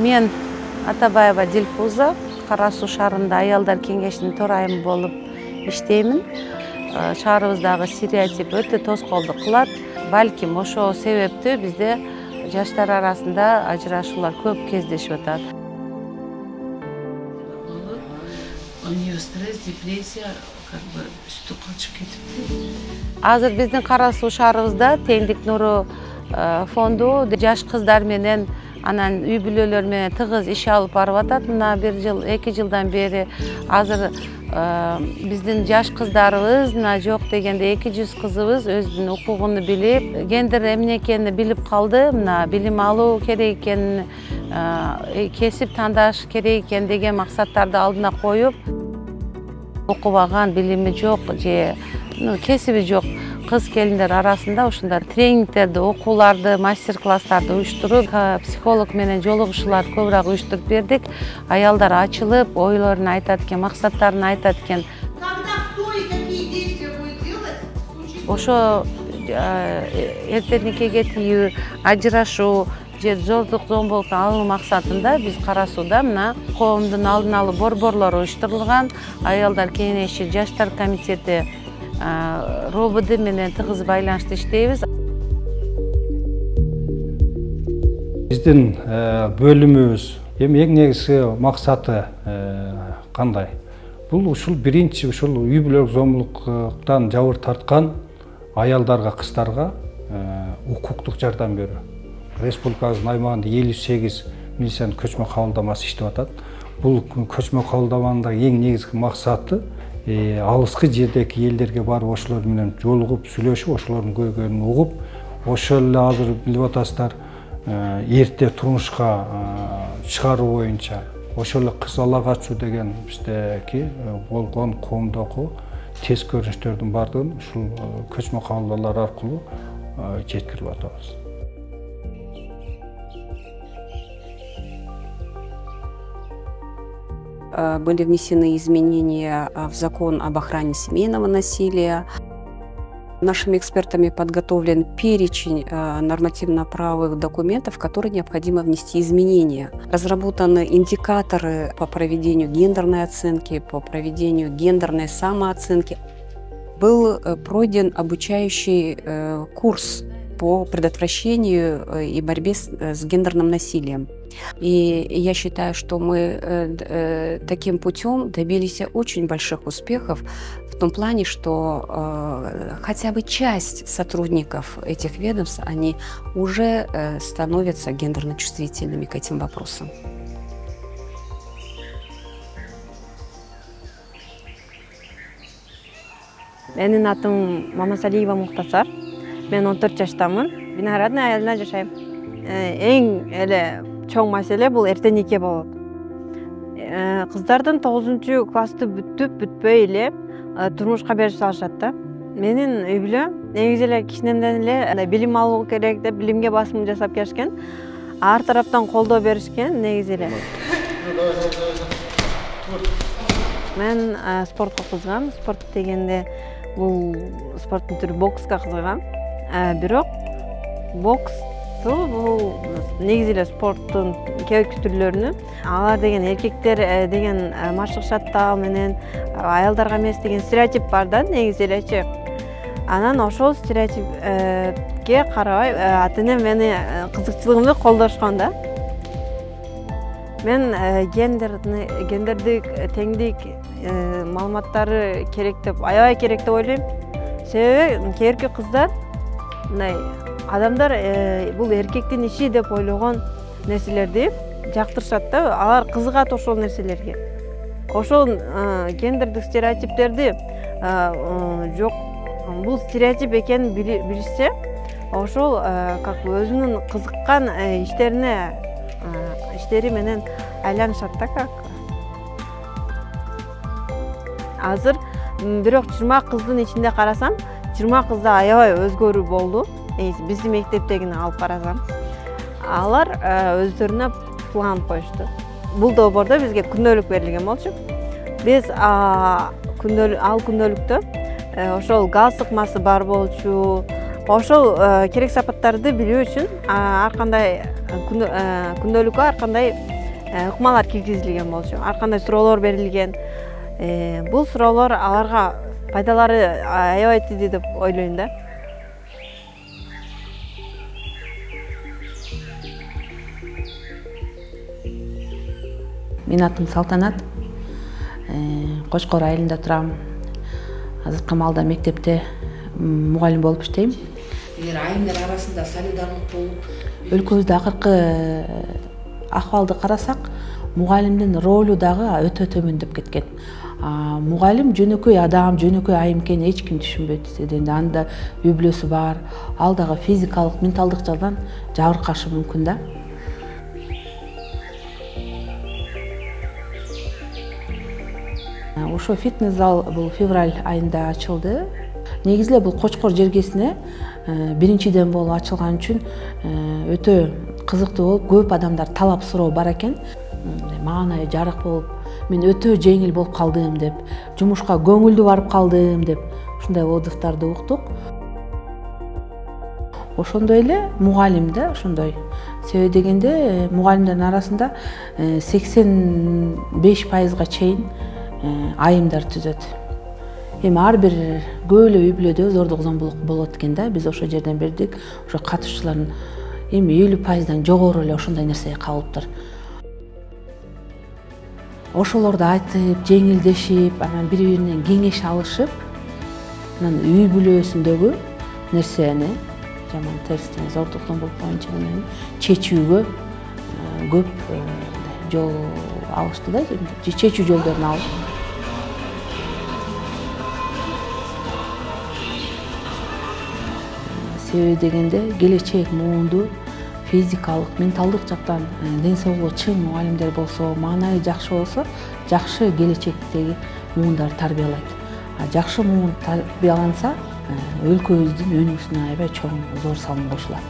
Мен Атабаева Дилфуза, Кара Суу шаарында аялдар кеңешинин төрайымы болуп иштеймин. Шаарыбыздагы стереотип өтө тоскоолдук кылат. Балким ошол себептүү бизде жаштар арасында ажырашуулар көп кездешип атат. Стресс, депрессия үстү качып кетипти. Азыр биздин Кара Суу шаарыбызда Теңдик нуру фонду жаш кыздар менен анан үй бүлөлөр менен тыгыз иш алып барып атат. Мына 1 жыл, 2 жылдан бери азыр биздин жаш кыздарыбыз, мына жок дегенде 200 кызыбыз өзүнүн укугун билип, гендер эмне экенин билип калды. Мына билим алуу керек экенин, кесип тандаш керек экен деген максаттарды алдына коюп, окубаган, билими жок же кесиби жок кыз келиндер арасында ушундай тренингтерди, окууларды, мастер-класстарды уюштуруп, психолог менен жолугушуулар көбүрөөк уюштуруп бердик. Аялдар ачылып, ойлорун айтат экен, максаттарын айтат экен. Ошо эртерникеге тийүү, ажырашуу же зордук зомбулуктан алуу максатында биз Кара Сууда мына коомдун алдын алуу борборлору уюштурулган, аялдар кеңеши, жаштар комитети РОБД менен тыгыз байланышта иштейбиз. Биздин бөлүмүбүз эң негизги максаты кандай? Бул ушул биринчи ушул үй бүлөлүк зомбулуктан жабыр тарткан аялдарга, кыздарга укуктук жардам берүү. Республикабыздын аймагында 58 милициянын көчмө кабылдамасы иштеп атат. Бул көчмө кабылдаманын эң негизги максаты алыскы жердеги элдерге барып ошолор менен жолугуп, сүйлөшүп, ошолордун көйгөйүн угуп, ошол эле азыр билип атасыздар, эрте турмушка чыгаруу боюнча ошол эле кыз ала качуу деген биздеки болгон коомдогу тез көрүнүштөрдүн бардыгын ушул көчмө кабылдауулар аркылуу жеткирип атабыз. Были внесены изменения в закон об охране семейного насилия. Нашими экспертами подготовлен перечень нормативно-правовых документов, в которые необходимо внести изменения. Разработаны индикаторы по проведению гендерной оценки, по проведению гендерной самооценки. Был пройден обучающий курс по предотвращению и борьбе с гендерным насилием. И я считаю, что мы таким путем добились очень больших успехов в том плане, что хотя бы часть сотрудников этих ведомств, они уже становятся гендерно чувствительными к этим вопросам. Менин атым Мамасалиева Мухтасар. Мен 14 жаштамын. Виноградный айылында жашайм. Эң эле чоң маселе бул эрте нике болот. Кыздардын 9-классты бүтпөй эле турмушка берип салышат да. Менин үй бүлөм негизи эле кичинемден эле билим алуу керек деп билимге басым жасап келишкен. Ар тараптан колдоо беришкен негизи эле. Мен спортко кызыгам. Спорт дегенде бул спорттун түрү бокска кызыгам. Бирок боксту бул негизи эле спорттун керектүү түрлөрүнүн алар деген эркектер деген машыгышат да менен аялдарга эмес деген стереотип бар да негизи элечи. Анан ошол стереотипке карабай ата-энем мени кызыкчылыгымды колдошкон да. Мен гендердик теңдик маалыматтары керек деп, аябай керек деп ойлойм. Себеби кээинки кыздар адамдар бул эркектин иши деп ойлогон нерселерди жактырышат да, алар кызыгат ошол нерселерге. Ошол гендердик стереотиптерди жок, бул стереотип экенин билишсе, ошол как бы өзүнүн кызыккан иштери менен айланышат да как. Азыр бирок 20 кыздын ичинде карасам, 20 кызда аябай өзгөрүү болду. Биздин мектептегини алып карасам, алар өздөрүнө план коюшту. Бул долбоордо бизге күндөөлүк берилген болчу. Биз күндөөлүктө ошол газ сыкмасы бар болчу, ошол керек сапаттарды билүү үчүн ар кандай күндөөлүккө ар кандай ыкмалар киргизилген болчу. Ар кандай суроолор берилген. Бул суроолор аларга пайдалары аябай тийди деп ойлойм да. Менин атым Салтанат. Кочкор айылында турам. Азыркы маалда мектепте мугалим болуп иштейм. Эгер айымдар арасында солидардык болуп, Өлкөбүздө акыркы акыбалды карасак, мугалимдин ролу дагы өтө төмөндөп кеткен. Мугалим жөнөкөй адам, жөнөкөй айым экенин эч ким түшүнбөйт. Себеби анда үй бүлөсү бар, ал дагы физикалык, менталдык жагдан жабыркашы мүмкүн да. Ошо фитнес зал бул февраль айында ачылды. Негизиле бул Кочкор жергесине биринчиден болуп ачылган үчүн өтө кызыктуу болуп, көп адамдар талап суроо бар экен. Маанай жарык болуп, мен өтө жеңил болуп калдым деп, жумушка көңүлдүү барып калдым деп, ушундай отзывдарды уктук. Ошондой эле мугалим да ошондой. Себеби дегенде мугалимдердин арасында 85%га чейин айымдар түзөт. Эми ар бир көп эле үй бүлөдө зордук зомбулук болот экен да. Биз ошо жерден бердик. Ошо катышуучулардын эми 50%дан жогору эле ошондой нерсеге кабылыптыр. Ошолорду айтып, жеңилдешип, анан бири-биринен кеңеш алышып, анан үй бүлөсүндөгү нерсени, жаман терстен зордук зомбулук боюнча чечүүгө көп жол алышты да, чечүү жолдорун алып. Себеби дегенде келечек муунду физикалык, менталдык жактан ден соолугу чың мугалимдер болсо, маанайы жакшы болсо, жакшы келечектеги муундар тарбиялайт. Жакшы муун тарбияланса, өлкөбүздүн өнүгүүсүнө аябай чоң зор салым кошулат.